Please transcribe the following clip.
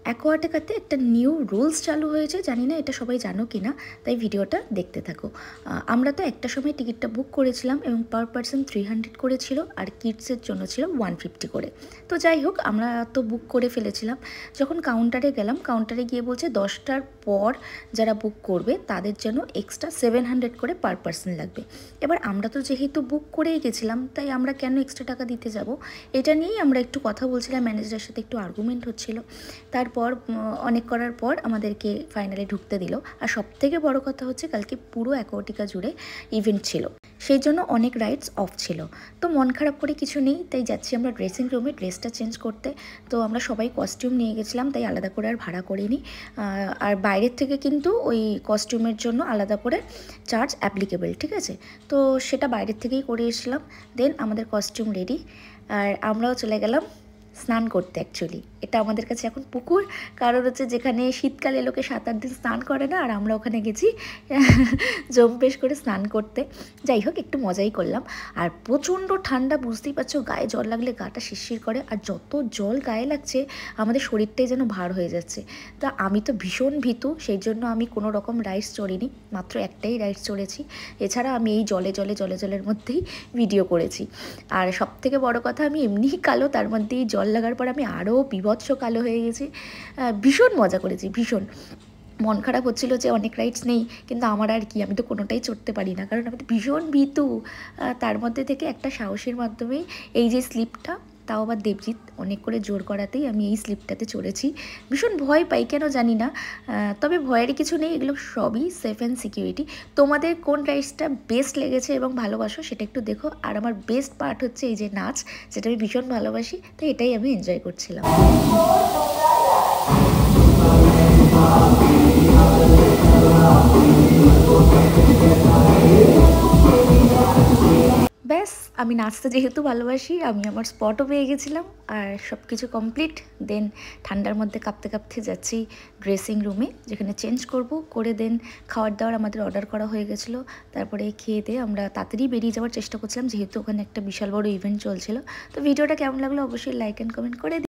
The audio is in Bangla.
অ্যাকোয়াটিকাতে একটা নিউ রুলস চালু হয়েছে, জানি না এটা সবাই জানো কি না, তাই ভিডিওটা দেখতে থাকো। আমরা তো একটা সময় টিকিটটা বুক করেছিলাম এবং পার পারসন 300 করে ছিল, আর কিডসের জন্য ছিল 150 করে। তো যাই হোক, আমরা তো বুক করে ফেলেছিলাম। যখন কাউন্টারে গেলাম, কাউন্টারে গিয়ে বলছে 10টার পর যারা বুক করবে তাদের জন্য এক্সট্রা 700 করে পার পারসন লাগবে। এবার আমরা তো যেহেতু বুক করেই গেছিলাম, তাই আমরা কেন এক্সট্রা টাকা দিতে যাব, এটা নিয়েই আমরা একটু কথা বলছিলাম, ম্যানেজারের সাথে একটু আর্গুমেন্ট হচ্ছিল। তারপর অনেক করার পর আমাদেরকে ফাইনালি ঢুকতে দিল। আর সবথেকে বড় কথা হচ্ছে, কালকে পুরো অ্যাকোয়াটিকা জুড়ে ইভেন্ট ছিল, সেই জন্য অনেক রাইডস অফ ছিল। তো মন খারাপ করে কিছু নেই, তাই যাচ্ছি আমরা ড্রেসিং রুমে ড্রেসটা চেঞ্জ করতে। তো আমরা সবাই কস্টিউম নিয়ে গেছিলাম, তাই আলাদা করে আর ভাড়া করিনি। আর বাইরের থেকে কিন্তু ওই কস্টিউমের জন্য আলাদা করে চার্জ অ্যাপ্লিকেবল, ঠিক আছে? তো সেটা বাইরের থেকেই করে এসেছিলাম। দেন আমাদের কস্টিউম রেডি, আর আমরাও চলে গেলাম স্নান করতে। অ্যাকচুয়ালি এটা আমাদের কাছে এখন পুকুর, কারণ হচ্ছে যেখানে শীতকালে লোকে 7-8 দিন স্নান করে না, আর আমরা ওখানে গেছি জম্পেশ করে স্নান করতে। যাই হোক, একটু মজাই করলাম। আর প্রচণ্ড ঠান্ডা, বুঝতেই পারছো, গায়ে জল লাগলে গাটা শিরশির করে, আর যত জল গায়ে লাগছে আমাদের শরীরটাই যেন ভার হয়ে যাচ্ছে। তা আমি তো ভীষণ ভীতু, সেই জন্য আমি কোনো রকম রাইডস চড়িনি, মাত্র একটাই রাইডস চড়েছি। এছাড়া আমি এই জলের মধ্যেই ভিডিও করেছি। আর সবথেকে বড় কথা, আমি এমনিই কালো, তার মধ্যেই জল লাগার পর আমি আরও বিভৎস কালো হয়ে গেছি। ভীষণ মজা করেছি, ভীষণ। মন খারাপ হচ্ছিল যে অনেক রাইডস নেই, কিন্তু আমার আর কি, আমি তো কোনোটাই চড়তে পারি না, কারণ আমি তো ভীষণ ভীতু। তার মধ্যে থেকে একটা সাহসের মাধ্যমেই এই যে স্লিপটা, তাও আবার দেবজিৎ অনেক করে জোর করাতেই আমি এই স্লিপটাতে চড়েছি। ভীষণ ভয় পাই কেন জানি না, তবে ভয়ের কিছু নেই, এগুলো সবই সেফ অ্যান্ড সিকিউরিটি। তোমাদের কোন রাইডসটা বেস্ট লেগেছে এবং ভালোবাসো সেটা একটু দেখো। আর আমার বেস্ট পার্ট হচ্ছে এই যে নাচ, যেটা আমি ভীষণ ভালোবাসি, তাই এটাই আমি এনজয় করছিলাম। ব্যাস, আমি নাচতে যেহেতু ভালোবাসি, আমি আমার স্পটও পেয়ে গেছিলাম, আর সব কিছু কমপ্লিট। দেন ঠান্ডার মধ্যে কাঁপতে কাঁপতে যাচ্ছি ড্রেসিং রুমে, যেখানে চেঞ্জ করে দেন খাবার দাবার আমাদের অর্ডার করা হয়ে গেছিলো। তারপরে খেয়ে দিয়ে আমরা তাড়াতাড়ি বেরিয়ে যাওয়ার চেষ্টা করছিলাম, যেহেতু ওখানে একটা বিশাল বড় ইভেন্ট চলছিল। তো ভিডিওটা কেমন লাগলো অবশ্যই লাইক অ্যান্ড কমেন্ট করে